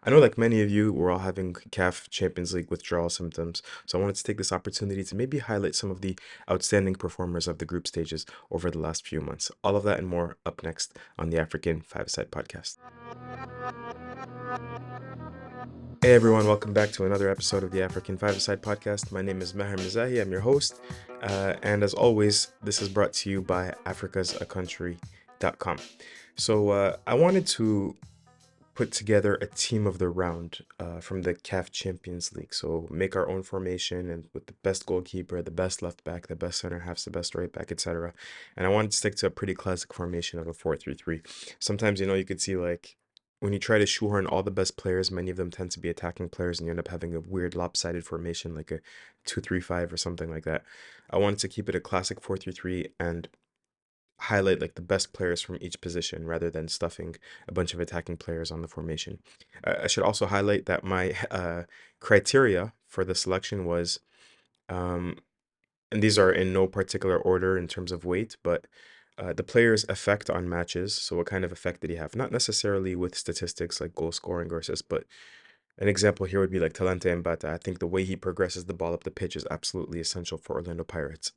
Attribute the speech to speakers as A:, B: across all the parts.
A: I know, like many of you, we're all having CAF Champions League withdrawal symptoms, so I wanted to take this opportunity to maybe highlight some of the outstanding performers of the group stages over the last few months. All of that and more up next on the African Five-A-Side podcast. Hey everyone, welcome back to another episode of the African Five-A-Side podcast. My name is Maher Mizahi, I'm your host, and as always, this is brought to you by africasaCountry.com. So I wanted to put together a team of the round from the CAF Champions League. So make our own formation and with the best goalkeeper, the best left back, the best center halves, the best right back, etc. And I wanted to stick to a pretty classic formation of a 4-3-3. Sometimes, you could see like when you try to shoehorn all the best players, many of them tend to be attacking players, and you end up having a weird lopsided formation like a 2-3-5 or something like that. I wanted to keep it a classic 4-3-3 and highlight like the best players from each position rather than stuffing a bunch of attacking players on the formation. I should also highlight that my criteria for the selection was, um, and these are in no particular order in terms of weight, but the player's effect on matches. So, what kind of effect did he have? Not necessarily with statistics like goal scoring or assists, but an example here would be like Talente Mbata. I think the way he progresses the ball up the pitch is absolutely essential for Orlando Pirates.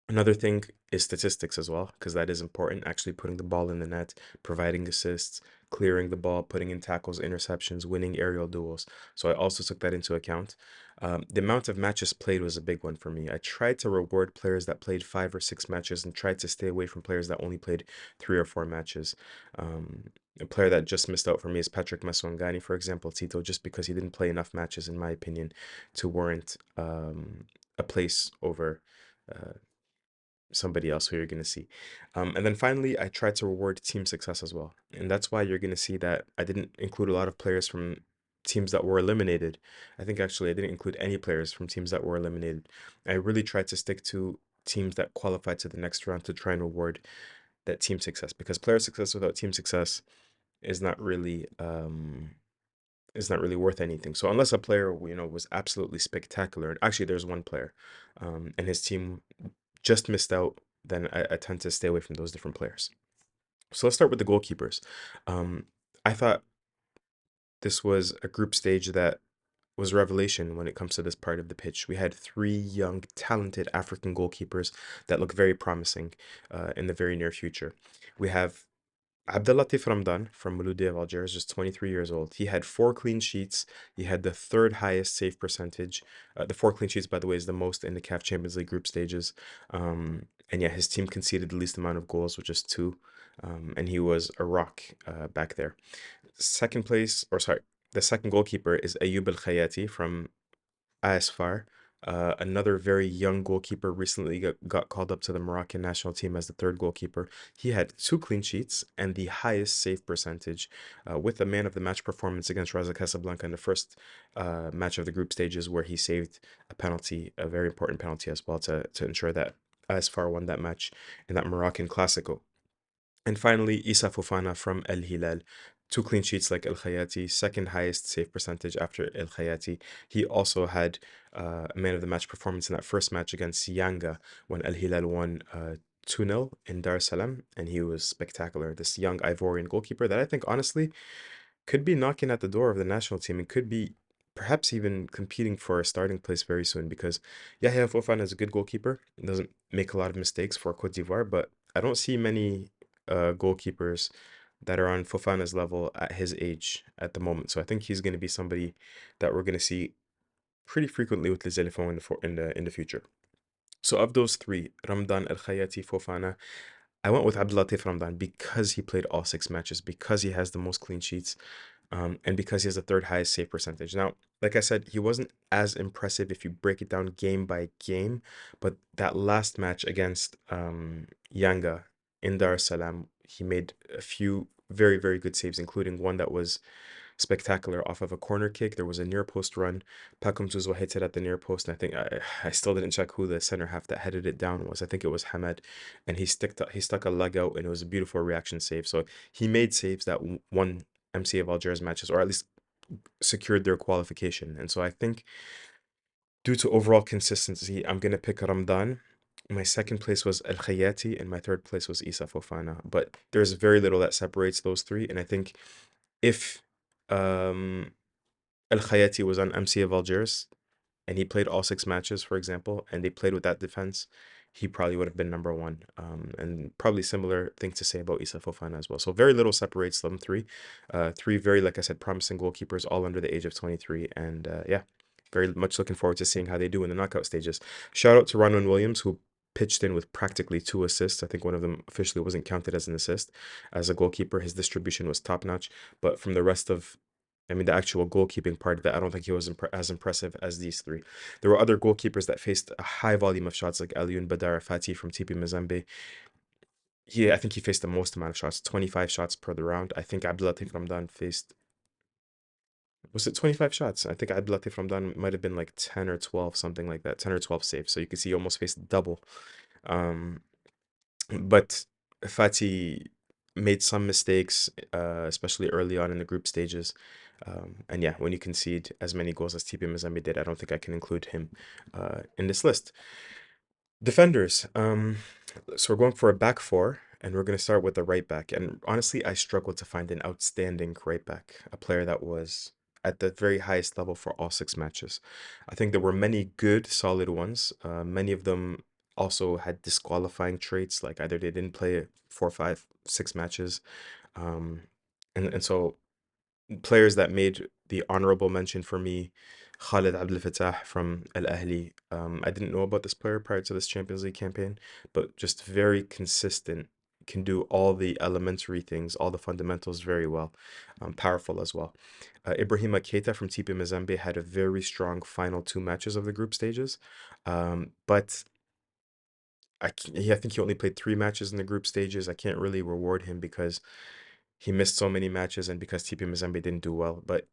A: Another thing is statistics as well, because that is important. Actually putting the ball in the net, providing assists, clearing the ball, putting in tackles, interceptions, winning aerial duels. So I also took that into account. The amount of matches played was a big one for me. I tried to reward players that played 5 or 6 matches and tried to stay away from players that only played 3 or 4 matches. A player that just missed out for me is Patrick Maswangani, for example, Tito, just because he didn't play enough matches, in my opinion, to warrant a place over somebody else who you're going to see. And then finally, I tried to reward team success as well. And that's why you're going to see that I didn't include a lot of players from teams that were eliminated. I think actually I didn't include any players from teams that were eliminated. I really tried to stick to teams that qualified to the next round to try and reward that team success, because player success without team success is not really worth anything. So unless a player, was absolutely spectacular, and actually there's one player, and his team just missed out, then I tend to stay away from those different players. So let's start with the goalkeepers. I thought this was a group stage that was revelation when it comes to this part of the pitch. We had three young, talented African goalkeepers that look very promising in the very near future. We have Abdellatif Ramdan from Mouloudi of Algiers, just 23 years old. He had 4 clean sheets. He had the third highest save percentage. The 4 clean sheets, by the way, is the most in the CAF Champions League group stages. And yeah, his team conceded the least amount of goals, which is 2. And he was a rock back there. Second place, or sorry, the second goalkeeper is Ayoub El Khayati from AFR. Another very young goalkeeper recently got called up to the Moroccan national team as the third goalkeeper. He had 2 clean sheets and the highest save percentage, with a man of the match performance against Raza Casablanca in the first match of the group stages, where he saved a penalty, a very important penalty as well, to ensure that ASFAR won that match in that Moroccan Classico. And finally, Issa Fofana from El Hilal. 2 clean sheets like El Khayati, second highest save percentage after El Khayati. He also had a man of the match performance in that first match against Yanga when El Hilal won 2-0 in Dar es Salaam, and he was spectacular. This young Ivorian goalkeeper that I think honestly could be knocking at the door of the national team and could be perhaps even competing for a starting place very soon, because Yahya Fofana is a good goalkeeper. He doesn't make a lot of mistakes for Cote d'Ivoire, but I don't see many goalkeepers that are on Fofana's level at his age at the moment. So I think he's going to be somebody that we're going to see pretty frequently with Les Elephants in the future. So of those three, Ramdan, El Khayati, Fofana, I went with Abdulatif Ramdan because he played all 6 matches, because he has the most clean sheets, and because he has the third highest save percentage. Now, like I said, he wasn't as impressive if you break it down game by game, but that last match against Yanga in Dar es Salaam, he made a few very, very good saves, including one that was spectacular off of a corner kick. There was a near post run. Pacom Zouzoua hit it at the near post, and I think I still didn't check who the center half that headed it down was. I think it was Hamed, and he stuck a leg out, and it was a beautiful reaction save. So he made saves that won MC of Algiers matches, or at least secured their qualification. And so I think, due to overall consistency, I'm gonna pick Ramdan. My second place was El Khayati, and my third place was Issa Fofana. But there's very little that separates those three, and I think if Um, El Khayati was on MC of Algiers, and he played all 6 matches, for example, and they played with that defense, he probably would have been number one. And probably similar thing to say about Issa Fofana as well. So very little separates them three. Three very, like I said, promising goalkeepers, all under the age of 23. And yeah, very much looking forward to seeing how they do in the knockout stages. Shout out to Ronwen Williams, who pitched in with practically 2 assists. I think one of them officially wasn't counted as an assist. As a goalkeeper, his distribution was top notch. But from the rest of I mean, the actual goalkeeping part of it, I don't think he was as impressive as these three. There were other goalkeepers that faced a high volume of shots, like Alioune Badara Fati from TP Mazembe. I think he faced the most amount of shots, 25 shots per the round. I think Abdelatif Ramdan faced, was it 25 shots? I think Abdelatif Ramdan might have been like 10 or 12, something like that, 10 or 12 saves. So you can see he almost faced double. Um, but Fati made some mistakes, especially early on in the group stages. And yeah, when you concede as many goals as TP Mazembe did, I don't think I can include him in this list. Defenders. So we're going for a back four, and we're going to start with the right back. And honestly, I struggled to find an outstanding right back, a player that was at the very highest level for all 6 matches. I think there were many good, solid ones. Many of them also had disqualifying traits, like either they didn't play 4, 5, 6 matches. Um, and so players that made the honorable mention for me, Khalid Abdel Fattah from Al Ahli. I didn't know about this player prior to this Champions League campaign, but just very consistent. Can do all the elementary things, all the fundamentals very well. Powerful as well. Ibrahima Keita from TP Mazembe had a very strong final 2 matches of the group stages, but I think he only played 3 matches in the group stages. I can't really reward him because he missed so many matches and because TP Mazembe didn't do well. But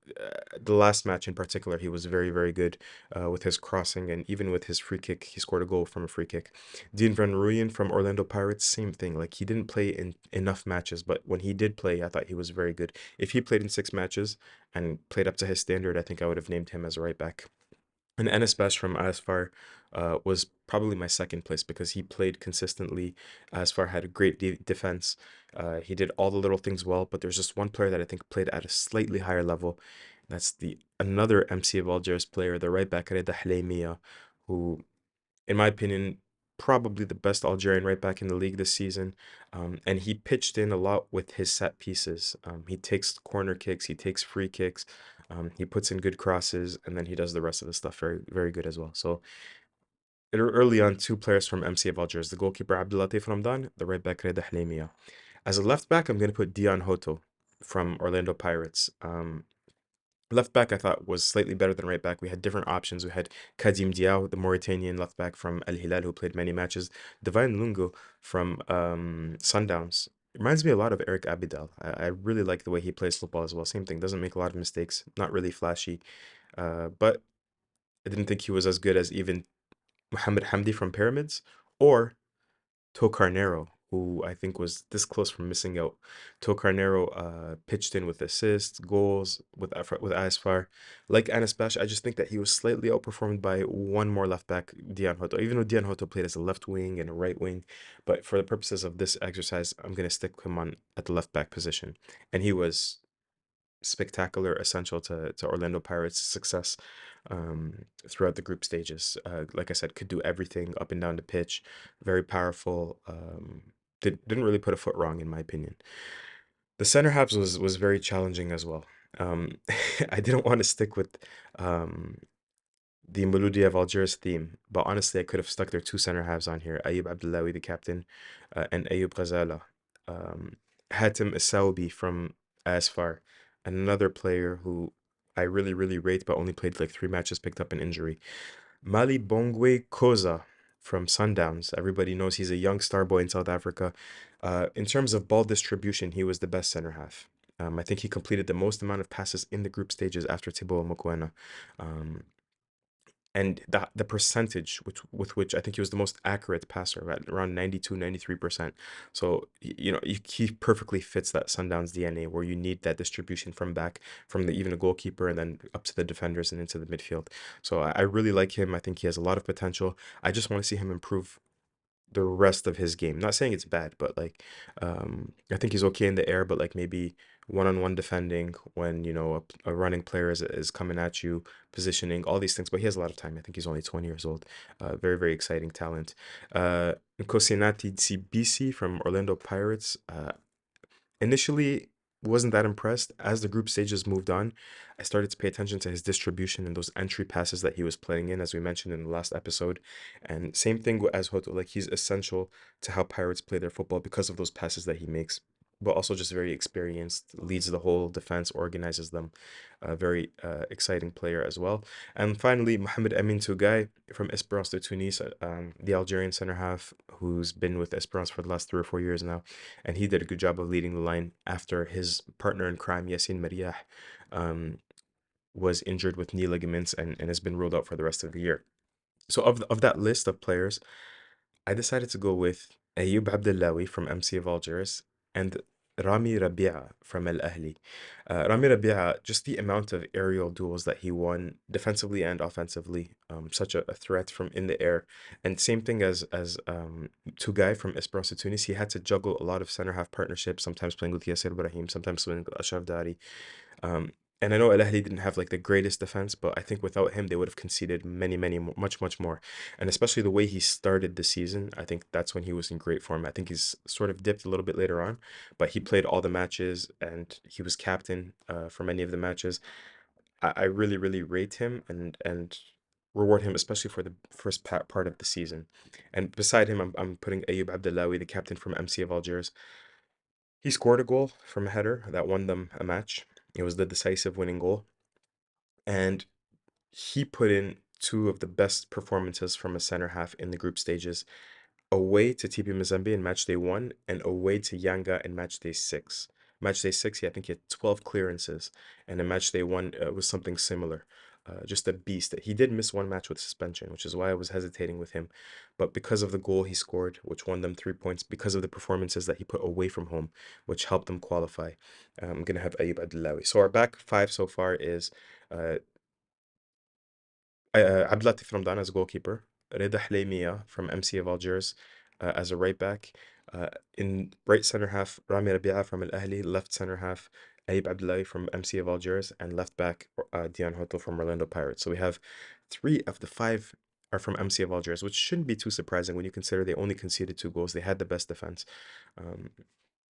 A: the last match in particular, he was very, very good with his crossing and even with his free kick. He scored a goal from a free kick. Dean Van Rooyen from Orlando Pirates, same thing. Like he didn't play in enough matches, but when he did play, I thought he was very good. If he played in 6 matches and played up to his standard, I think I would have named him as a right back. And Enes Bash from AFR was probably my second place because he played consistently. AFR had a great defense. He did all the little things well, but there's just one player that I think played at a slightly higher level. That's the another MC of Algiers player, the right back Reda Hleimia, who in my opinion, probably the best Algerian right back in the league this season. And he pitched in a lot with his set pieces. He takes corner kicks, he takes free kicks, he puts in good crosses, and then he does the rest of the stuff very, very good as well. So early on, 2 players from MC of Algiers, the goalkeeper Abdelatif Ramdan, the right back Reda Hleimia. As a left back, I'm going to put Dion Hoto from Orlando Pirates. Left back, I thought, was slightly better than right back. We had different options. We had Kadim Diaw, the Mauritanian left back from Al Hilal, who played many matches. Divine Lungu from Sundowns. Reminds me a lot of Eric Abidal. I really like the way he plays football as well. Same thing, doesn't make a lot of mistakes, not really flashy. But I didn't think he was as good as even Mohamed Hamdi from Pyramids or Tocarnero, who I think was this close from missing out. Tocarnero pitched in with assists, goals with Asfar. Like Anas Bash, I just think that he was slightly outperformed by one more left back, Dian Hoto. Even though Dian Hoto played as a left wing and a right wing, but for the purposes of this exercise, I'm gonna stick him on at the left back position, and he was spectacular, essential to Orlando Pirates' success throughout the group stages. Like I said, could do everything up and down the pitch, very powerful. Didn't really put a foot wrong in my opinion. The center halves was very challenging as well. I didn't want to stick with um, the Mouloudi of Algiers theme, but honestly, I could have stuck their 2 center halves on here: Ayoub Abdullawi, the captain, and Ayoub Ghazala. Hatem Essoubi from Asfar, another player who I really, really rate, but only played like 3 matches, picked up an injury. Mali Bongwe Koza from Sundowns. Everybody knows he's a young star boy in South Africa. In terms of ball distribution, he was the best center half. I think he completed the most amount of passes in the group stages after Thibaut Mokoena. Um, and the percentage with which I think he was the most accurate passer at around 92, 93%. So he perfectly fits that Sundowns DNA where you need that distribution from back from the even a goalkeeper and then up to the defenders and into the midfield. So I really like him. I think he has a lot of potential. I just want to see him improve the rest of his game. Not saying it's bad, but like I think he's okay in the air, but like maybe one-on-one defending, when a running player is coming at you, positioning, all these things. But he has a lot of time. I think he's only 20 years old. Very, very exciting talent. Nkosinati Tsibisi from Orlando Pirates. Initially, wasn't that impressed. As the group stages moved on, I started to pay attention to his distribution and those entry passes that he was playing in, as we mentioned in the last episode. And same thing as Hoto, like he's essential to how Pirates play their football because of those passes that he makes. But also just very experienced, leads the whole defense, organizes them. A very exciting player as well. And finally, Mohamed Amin Tougai from Esperance de Tunis, the Algerian center half who's been with Esperance for the last 3 or 4 years now, and he did a good job of leading the line after his partner in crime, Yassine Mariah, um, was injured with knee ligaments and has been ruled out for the rest of the year. So of that list of players, I decided to go with Ayoub Abdellawi from MC of Algiers and Rami Rabia from Al Ahli. Rami Rabia, just the amount of aerial duels that he won defensively and offensively, such a threat from in the air. And same thing as Tougai from Esperance de Tunis, he had to juggle a lot of center half partnerships, sometimes playing with Yasser Ibrahim, sometimes playing with Ashraf Dari. Um, and I know Al Ahly didn't have like the greatest defense, but I think without him, they would have conceded many, much, much more. And especially the way he started the season, I think that's when he was in great form. I think he's sort of dipped a little bit later on, but he played all the matches and he was captain for many of the matches. I really, really rate him and reward him, especially for the first part of the season. And beside him, I'm putting Ayoub Abdellawi, the captain from MC of Algiers. He scored a goal from a header that won them a match. It was the decisive winning goal. And he put in two of the best performances from a center half in the group stages, away to TP Mazembe in match day one and away to Yanga in match day six. Match day six, I think he had 12 clearances, and in match day one was something similar. Just a beast. He did miss one match with suspension, which is why I was hesitating with him. But because of the goal he scored, which won them 3 points, because of the performances that he put away from home, which helped them qualify, I'm going to have Ayub Adelawi. So our back five so far is uh, Abdelatif Ramdan as a goalkeeper, Reda Hleimia from MC of Algiers as a right back. In right center half, Rami Rabia from Al Ahli, left center half, Aib Abdullahi from MC of Algiers, and left back Dion Hoto from Orlando Pirates. So we have three of the five are from MC of Algiers, which shouldn't be too surprising when you consider they only conceded 2 goals. They had the best defense. Um,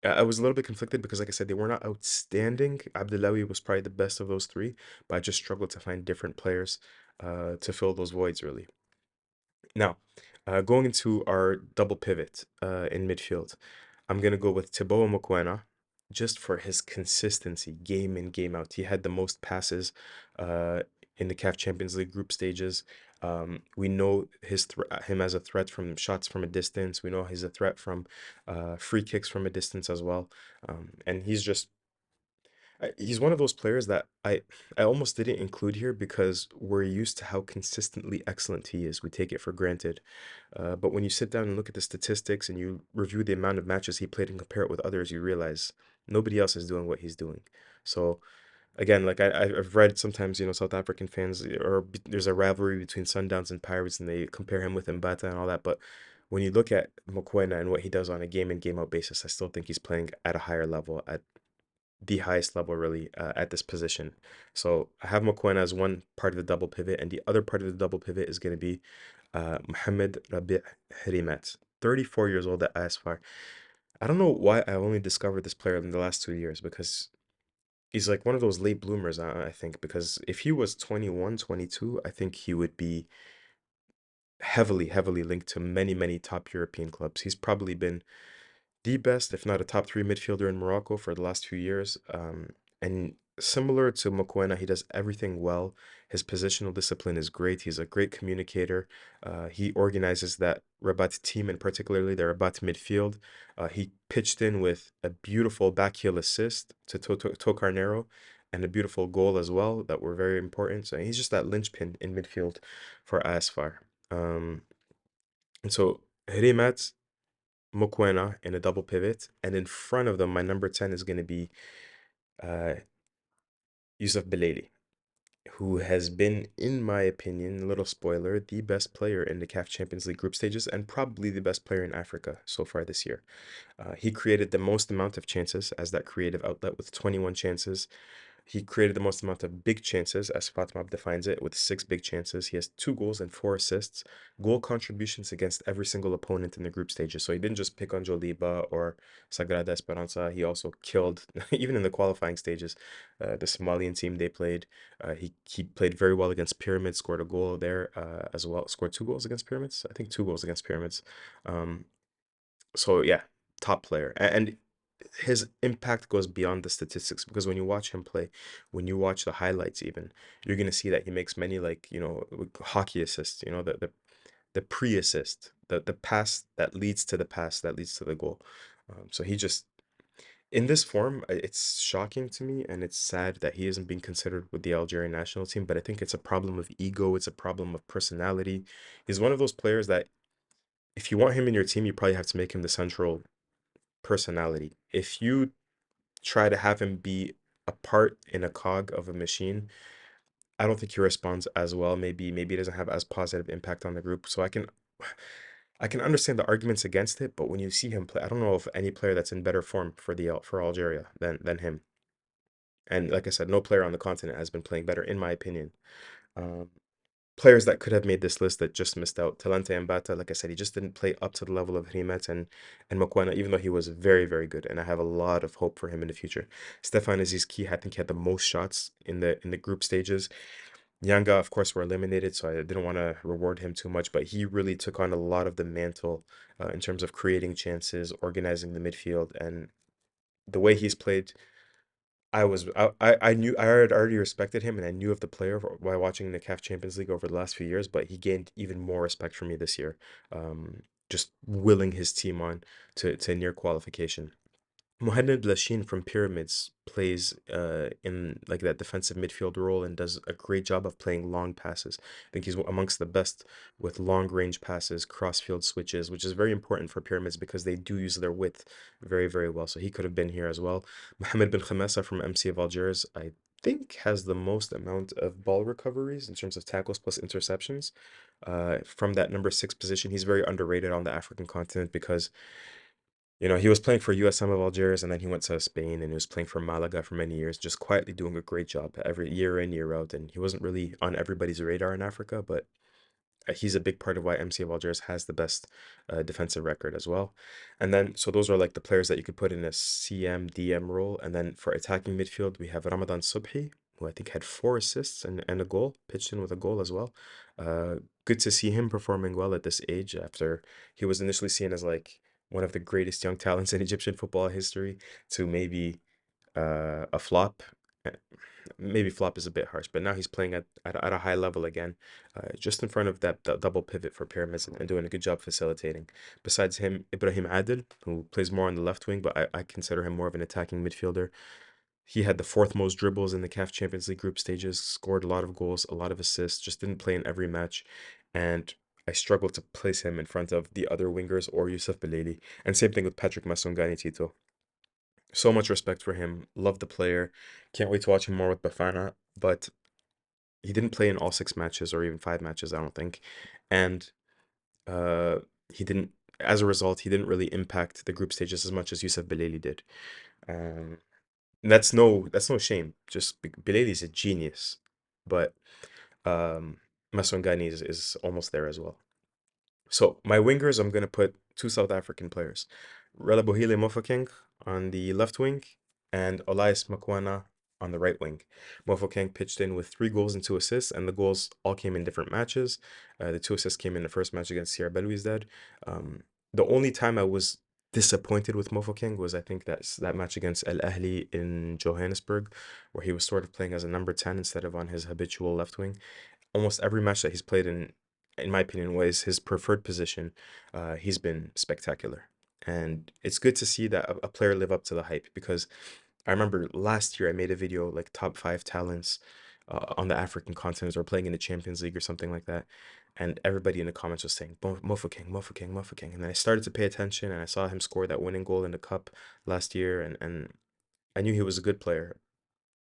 A: I was a little bit conflicted because, like I said, they were not outstanding. Abdullahi was probably the best of those three, but I just struggled to find different players to fill those voids, really. Now, going into our double pivot in midfield, I'm going to go with Tebow Mokoena just for his consistency, game in, game out. He had the most passes uh, in the CAF Champions League group stages. We know him as a threat from shots from a distance. We know he's a threat from free kicks from a distance as well. And he's one of those players that I almost didn't include here because we're used to how consistently excellent he is. We take it for granted. But when you sit down and look at the statistics and you review the amount of matches he played and compare it with others, you realize nobody else is doing what he's doing. So again, like I've read sometimes, South African fans there's a rivalry between Sundowns and Pirates and they compare him with Mbata and all that. But when you look at Mokoena and what he does on a game in, game out basis, I still think he's playing at a higher level, at the highest level really at this position. So I have Mokoena as one part of the double pivot, and the other part of the double pivot is going to be Mohamed Rabi' Herimet, 34 years old at ASFAR. I don't know why I only discovered this player in the last 2 years because he's like one of those late bloomers, I think, because if he was 21, 22, I think he would be heavily linked to many top European clubs. He's probably been the best, if not a top three midfielder in Morocco for the last few years. And similar to Mokoena, he does everything well. His positional discipline is great. He's a great communicator. He organizes that Rabat team, and particularly the Rabat midfield. He pitched in with a beautiful back heel assist to Tocarnero and a beautiful goal as well that were very important. So he's just that linchpin in midfield for ASFAR. And so Herimat, Mokoena in a double pivot, and in front of them, my number 10 is going to be uh, Yusuf Belali, who has been, in my opinion, a little spoiler, the best player in the CAF Champions League group stages and probably the best player in Africa so far this year. He created the most amount of chances as that creative outlet with 21 chances. He created the most amount of big chances, as Fatma defines it, with 6 big chances. He has 2 goals and 4 assists, goal contributions against every single opponent in the group stages. So he didn't just pick on Joliba or Sagrada Esperanza. He also killed, even in the qualifying stages, the Somalian team they played. He played very well against Pyramids, scored a goal there as well. Scored 2 goals against Pyramids. I think 2 goals against Pyramids. Um, so yeah, top player. And his impact goes beyond the statistics because when you watch him play, when you watch the highlights even, you're gonna see that he makes many like, hockey assists, the pre-assist, the pass that leads to the pass that leads to the goal. So he just in this form, it's shocking to me and it's sad that he isn't being considered with the Algerian national team, but I think it's a problem of ego, it's a problem of personality. He's one of those players that if you want him in your team, you probably have to make him the central personality. If you try to have him be a part in a cog of a machine, I don't think he responds as well. Maybe he doesn't have as positive impact on the group. So I can understand the arguments against it, but when you see him play, I don't know of any player that's in better form for Algeria than him. And like I said, no player on the continent has been playing better, in my opinion. Um, Players that could have made this list that just missed out. Talante Mbata, like I said, he just didn't play up to the level of Rimet and Mokwana, even though he was very, very good. And I have a lot of hope for him in the future. Stefan Azizki, I think he had the most shots in the group stages. Yanga, of course, were eliminated, so I didn't want to reward him too much, but he really took on a lot of the mantle in terms of creating chances, organizing the midfield, and the way he's played I knew I had already respected him and I knew of the player while watching the CAF Champions League over the last few years, but he gained even more respect for me this year. Just willing his team on to near qualification. Mohamed Lashin from Pyramids plays in like that defensive midfield role and does a great job of playing long passes. I think he's amongst the best with long range passes, crossfield switches, which is very important for Pyramids because they do use their width very, very well. So he could have been here as well. Mohamed bin Khamessa from MC of Algiers, I think has the most amount of ball recoveries in terms of tackles plus interceptions. From that number 6 position, he's very underrated on the African continent because he was playing for USM of Algiers and then he went to Spain and he was playing for Malaga for many years, just quietly doing a great job every year in, year out. And he wasn't really on everybody's radar in Africa, but he's a big part of why MC of Algiers has the best defensive record as well. And then, so those are like the players that you could put in a CM, DM role. And then for attacking midfield, we have Ramadan Subhi, who I think had 4 assists and a goal, pitched in with a goal as well. Good to see him performing well at this age after he was initially seen as like one of the greatest young talents in Egyptian football history to maybe a flop. Uh, Maybe flop is a bit harsh, but now he's playing at a high level again, just in front of that double pivot for Pyramids and doing a good job facilitating. Besides him, Ibrahim Adil, who plays more on the left wing, but I consider him more of an attacking midfielder. He had the fourth most dribbles in the CAF Champions League group stages, scored a lot of goals, a lot of assists, just didn't play in every match. And I struggled to place him in front of the other wingers or Yusuf Belali. And same thing with Patrick Masongani Tito. So much respect for him. Love the player. Can't wait to watch him more with Bafana. But he didn't play in all 6 matches or even 5 matches, I don't think. And uh, he didn't, as a result, he didn't really impact the group stages as much as Yusuf Belali did. Um, that's no shame. Just Belali is a genius, but um, Masongani is almost there as well. So my wingers, I'm gonna put 2 South African players. Relebohile Mofokeng on the left wing and Elias Makwana on the right wing. Mofokeng pitched in with 3 goals and 2 assists, and the goals all came in different matches. The 2 assists came in the first match against Sierra Belouizdad. The only time I was disappointed with Mofokeng was I think that match against El Ahly in Johannesburg, where he was sort of playing as a number 10 instead of on his habitual left wing. Almost every match that he's played in my opinion, was his preferred position. He's been spectacular. And it's good to see that a player live up to the hype because I remember last year I made a video like top 5 talents on the African continent or playing in the Champions League or something like that. And everybody in the comments was saying, Mofokeng, Mofokeng, Mofokeng. And then I started to pay attention and I saw him score that winning goal in the cup last year and I knew he was a good player.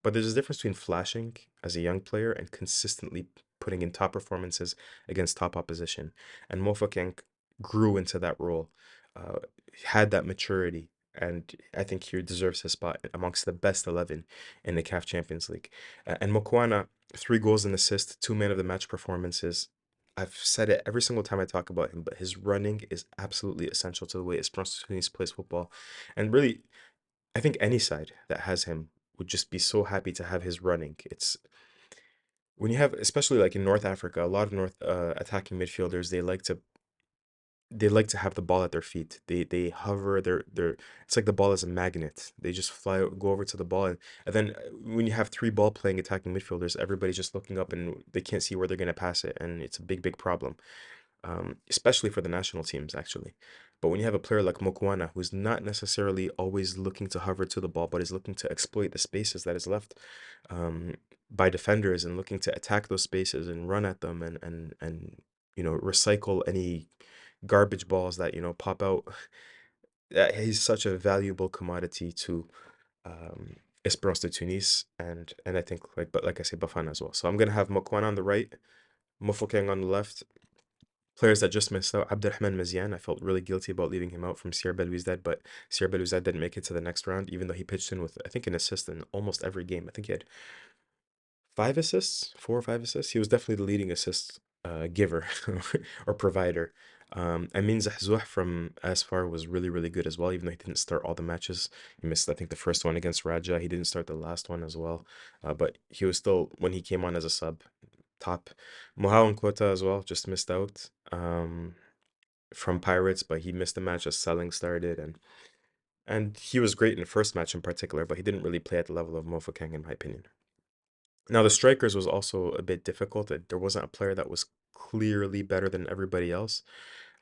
A: But there's a difference between flashing as a young player and consistently putting in top performances against top opposition. And Mofokeng grew into that role, uh, had that maturity, and I think he deserves his spot amongst the best 11 in the CAF Champions League. And Mokwana, 3 goals and assists, 2 man of the match performances. I've said it every single time I talk about him, but his running is absolutely essential to the way Esperance Tunis plays football. And really, I think any side that has him would just be so happy to have his running. It's when you have, especially like in North Africa, a lot of North attacking midfielders, they like to have the ball at their feet. They hover. They're it's like the ball is a magnet. They just go over to the ball, and then when you have 3 ball playing attacking midfielders, everybody's just looking up and they can't see where they're gonna pass it, and it's a big problem, especially for the national teams, actually. But when you have a player like Mokwana, who's not necessarily always looking to hover to the ball, but is looking to exploit the spaces that is left um, by defenders and looking to attack those spaces and run at them and recycle any garbage balls that pop out. He's such a valuable commodity to Esperance de Tunis and I think like I say Bafana as well. So I'm gonna have Mokwana on the right, Mofokeng on the left. Players that just missed out, Abdurrahman Mazian. I felt really guilty about leaving him out from Sierra Belouizdad, but Sierra Belouizdad didn't make it to the next round, even though he pitched in with, I think, an assist in almost every game. I think he had 5 assists, 4 or 5 assists. He was definitely the leading assist giver or provider. Amin Zahzouh from ASFAR was really good as well, even though he didn't start all the matches. He missed, I think, the first one against Raja. He didn't start the last one as well. But he was still, when he came on as a sub, top. Mohaon Quota as well, just missed out from Pirates, but he missed the match as selling started, and he was great in the first match in particular, but he didn't really play at the level of Mofokeng in my opinion. Now the strikers was also a bit difficult. There wasn't a player that was clearly better than everybody else.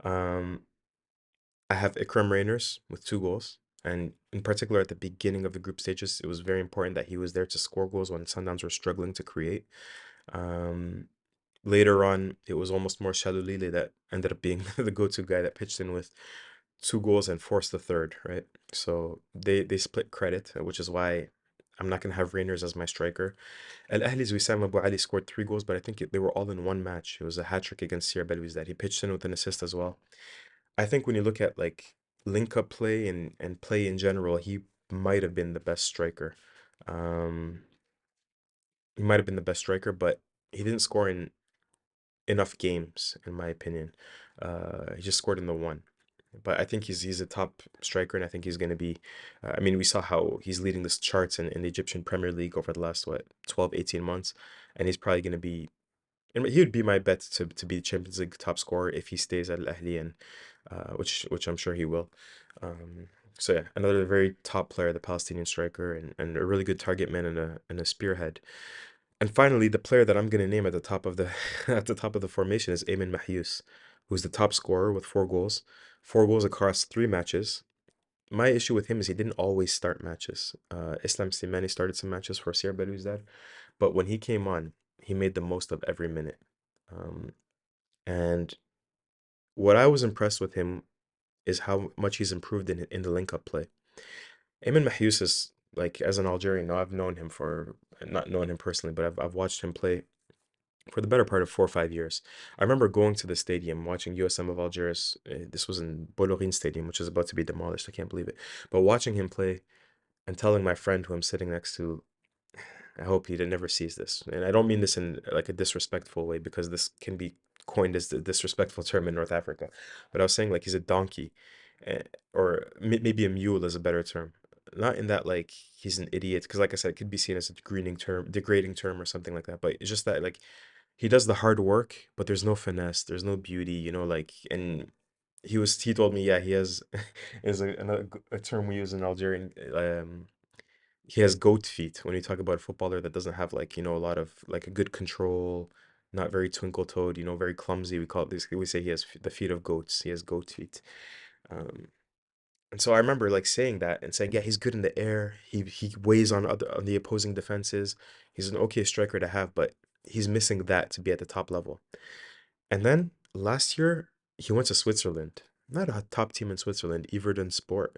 A: Um, I have Ikram Rainers with 2 goals, and in particular at the beginning of the group stages, it was very important that he was there to score goals when Sundowns were struggling to create. Um, Later on, it was almost more Shalulile that ended up being the go-to guy that pitched in with 2 goals and forced the third, right? So they split credit, which is why I'm not gonna have Rainers as my striker. Al Ahli's Wissam Abu Ali scored 3 goals, but I think they were all in one match. It was a hat trick against Sierra Belouizdad. He pitched in with an assist as well. I think when you look at like link up play and play in general, he might have been the best striker. Um, he might have been the best striker, but he didn't score in enough games, in my opinion. He just scored in the one. But I think he's a top striker, and I think he's going to be. I mean, we saw how he's leading the charts in the Egyptian Premier League over the last, what, 12, 18 months. And he's probably going to be. And he would be my bet to be the Champions League top scorer if he stays at Al Ahly, and which I'm sure he will. Um, so yeah, another very top player, the Palestinian striker, and a really good target man and a spearhead. And finally, the player that I'm going to name at the top of the at the top of the formation is Ayman Mahyous, who's the top scorer with 4 goals, 4 goals across 3 matches. My issue with him is he didn't always start matches. Islam Slimani started some matches for Sierra Belouizdad, but when he came on, he made the most of every minute. Um, and what I was impressed with him is how much he's improved in the link up play. Ayman Mahyous is like, as an Algerian, now I've known him for, not known him personally, but I've watched him play for the better part of 4 or 5 years. I remember going to the stadium, watching USM of Algiers. This was in Bollorine Stadium, which is about to be demolished. I can't believe it. But watching him play and telling my friend who I'm sitting next to, I hope he never sees this. And I don't mean this in like a disrespectful way, because this can be coined as the disrespectful term in North Africa. But I was saying like he's a donkey, eh, or maybe a mule is a better term. Not in that like he's an idiot, because like I said, it could be seen as a degrading term or something like that. But it's just that like he does the hard work, but there's no finesse, there's no beauty, like, and he told me, yeah, he has is a term we use in Algerian, he has goat feet when you talk about a footballer that doesn't have like, a lot of like a good control, not very twinkle-toed, very clumsy. We call it this, we say he has the feet of goats. He has goat feet. Um, and so I remember like saying that and saying, yeah, he's good in the air. He weighs on the opposing defenses. He's an okay striker to have, but he's missing that to be at the top level. And then last year he went to Switzerland, not a top team in Switzerland, Everton Sport,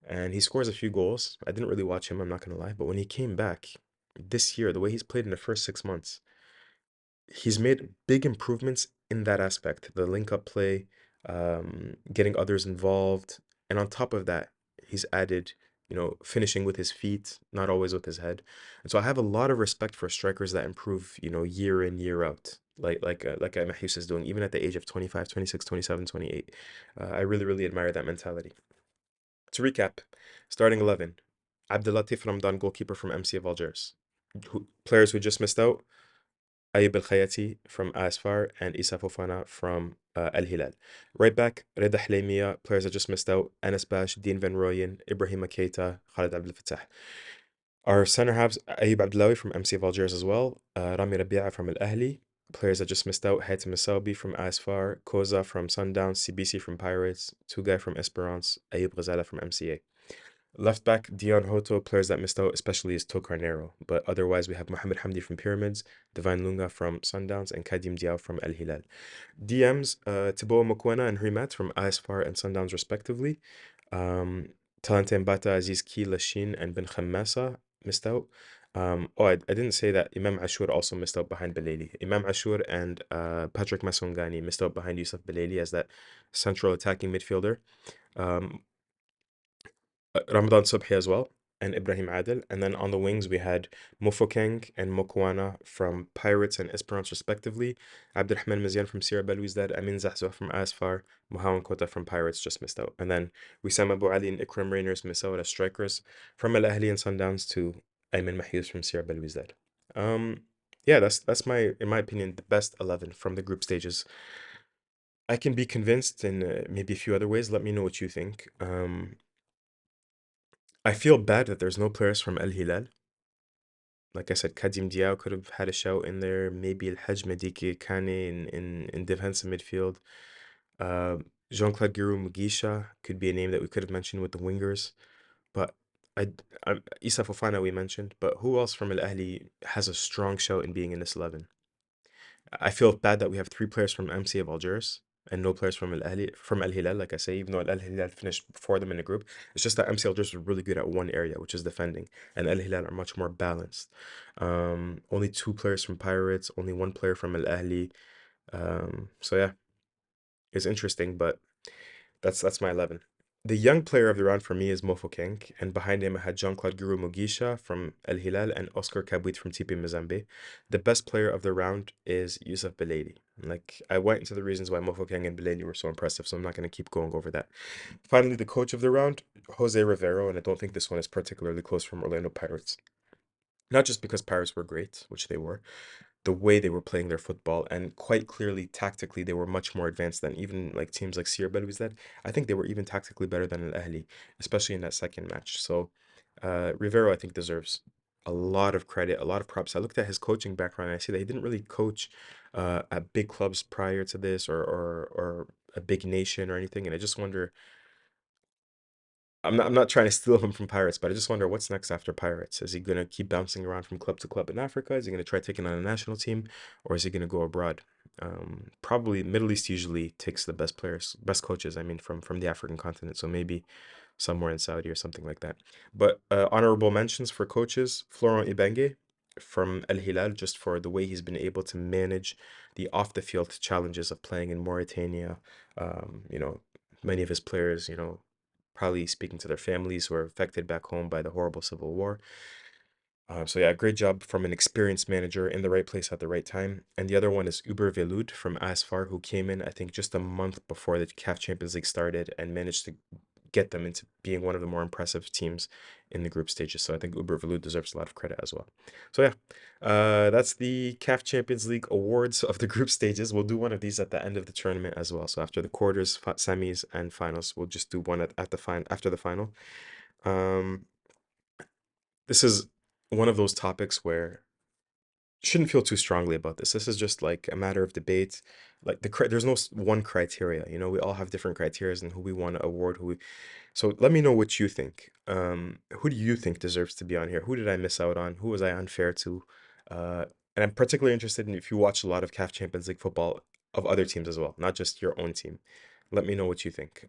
A: and he scores a few goals. I didn't really watch him, I'm not gonna lie, but when he came back, this year, the way he's played in the first 6 months, he's made big improvements in that aspect. The link up play, getting others involved, and on top of that, he's added, finishing with his feet, not always with his head. And so I have a lot of respect for strikers that improve, year in, year out. Like Mahius is doing, even at the age of 25, 26, 27, 28. I really, really admire that mentality. To recap, starting 11, Abdelatif Ramadan, goalkeeper from MC of Algiers. Players who just missed out, Ayub El Khayati from AFR and Issa Fofana from Al Hilal. Right back, Reda Hlamia, players that just missed out, Anas Bash, Dean Van Rooyen, Ibrahim Keita, Khalid Abdel Fattah. Our center halves, Ayub Abdelawi from MC of Algiers as well, Rami Rabia from Al Ahli, players that just missed out, Hatem Masaubi from ASFAR, Koza from Sundowns, CBC from Pirates, Tugay from Esperance, Ayub Ghazala from MCA. Left back, Dion Hoto, players that missed out, especially is Tokarnero. But otherwise, we have Mohamed Hamdi from Pyramids, Divine Lunga from Sundowns, and Kadim Diaw from Al Hilal. DMs, Tibo Mokwena and Rimat from ASFAR and Sundowns, respectively. Talante Mbata, Aziz Ki, Lashin, and Ben Khammasa missed out. I didn't say that Imam Ashur also missed out behind Belali. Imam Ashur and Patrick Masongani missed out behind Yusuf Belali as that central attacking midfielder. Um, Ramadan Subhi as well, and Ibrahim Adel. And then on the wings, we had Mofokeng and Mokwana from Pirates and Esperance, respectively. Abdurrahman Mazian from Sierra Belouizdad, Amin Zahzouh from Asfar, Mohamed Kota from Pirates just missed out. And then Wissam Abu Ali and Ikram Rainers missed out as strikers. From Al Ahli and Sundowns to Ayman Mahious from Sierra Belouizdad. Yeah, that's in my opinion, the best 11 from the group stages. I can be convinced in maybe a few other ways. Let me know what you think. I feel bad that there's no players from Al Hilal. Like I said, Kadim Diaw could have had a shout in there. Maybe El Hajj Mediki Kane in defensive midfield. Uh, Jean-Claude Giroux Mugisha could be a name that we could have mentioned with the wingers. But Issa Fofana we mentioned. But who else from Al Ahli has a strong shout in being in this 11? I feel bad that we have 3 players from MC of Algiers and no players from Al Hilal, like I say, even though Al Hilal finished before them in the group. It's just that MC Algiers are really good at one area, which is defending, and Al Hilal are much more balanced. Only 2 players from Pirates, only 1 player from Al Ahli. So yeah, it's interesting, but that's my 11. The young player of the round for me is Mofo Keng, and behind him I had Jean-Claude Giroux Mugisha from Al Hilal and Oscar Kabouit from TP Mazembe. The best player of the round is Yusuf Beledi. Like, I went into the reasons why Mofo Keng and Beledi were so impressive, so I'm not going to keep going over that. Finally, the coach of the round, Jose Rivero, and I don't think this one is particularly close, from Orlando Pirates. Not just because Pirates were great, which they were, the way they were playing their football, and quite clearly tactically they were much more advanced than even like teams like Sierra Belouizdad. I think they were even tactically better than Al Ahli, especially in that second match. So Rivero, I think, deserves a lot of credit, a lot of props. I looked at his coaching background and I see that he didn't really coach at big clubs prior to this, or a big nation or anything, and I just wonder. I'm not trying to steal him from Pirates, but I just wonder what's next after Pirates. Is he gonna keep bouncing around from club to club in Africa? Is he gonna try taking on a national team, or is he gonna go abroad? Probably Middle East usually takes the best players, best coaches. I mean, from the African continent. So maybe somewhere in Saudi or something like that. But honorable mentions for coaches: Florent Ibenge from El Hilal, just for the way he's been able to manage the off the field challenges of playing in Mauritania. Many of his players, probably speaking to their families who are affected back home by the horrible civil war. So yeah, great job from an experienced manager in the right place at the right time. And the other one is Uber Velud from Asfar, who came in, I think, just a month before the CAF Champions League started and managed to get them into being one of the more impressive teams in the group stages. So I think Uber Velud deserves a lot of credit as well. So yeah, that's the CAF Champions League awards of the group stages. We'll do one of these at the end of the tournament as well. So after the quarters, semis, and finals, we'll just do one at the after the final. Um, this is one of those topics where shouldn't feel too strongly about this. This is just like a matter of debate. Like there's no one criteria. We all have different criteria and who we want to award. So let me know what you think. Who do you think deserves to be on here? Who did I miss out on? Who was I unfair to? Uh, and I'm particularly interested in if you watch a lot of CAF Champions League football of other teams as well, not just your own team. Let me know what you think.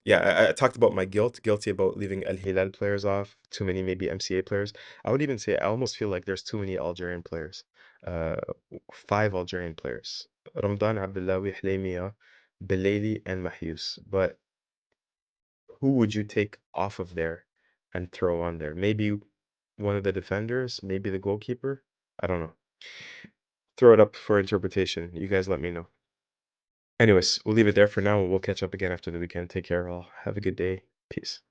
A: Yeah, I talked about my guilty about leaving Al Hilal players off, too many maybe MCA players. I would even say I almost feel like there's too many Algerian players. Uh, 5 Algerian players. Ramadan, Abdullawi, Hleimia, Belaili, and Mahyous. But who would you take off of there and throw on there? Maybe one of the defenders, maybe the goalkeeper. I don't know. Throw it up for interpretation. You guys let me know. Anyways, we'll leave it there for now. We'll catch up again after the weekend. Take care, all. Have a good day. Peace.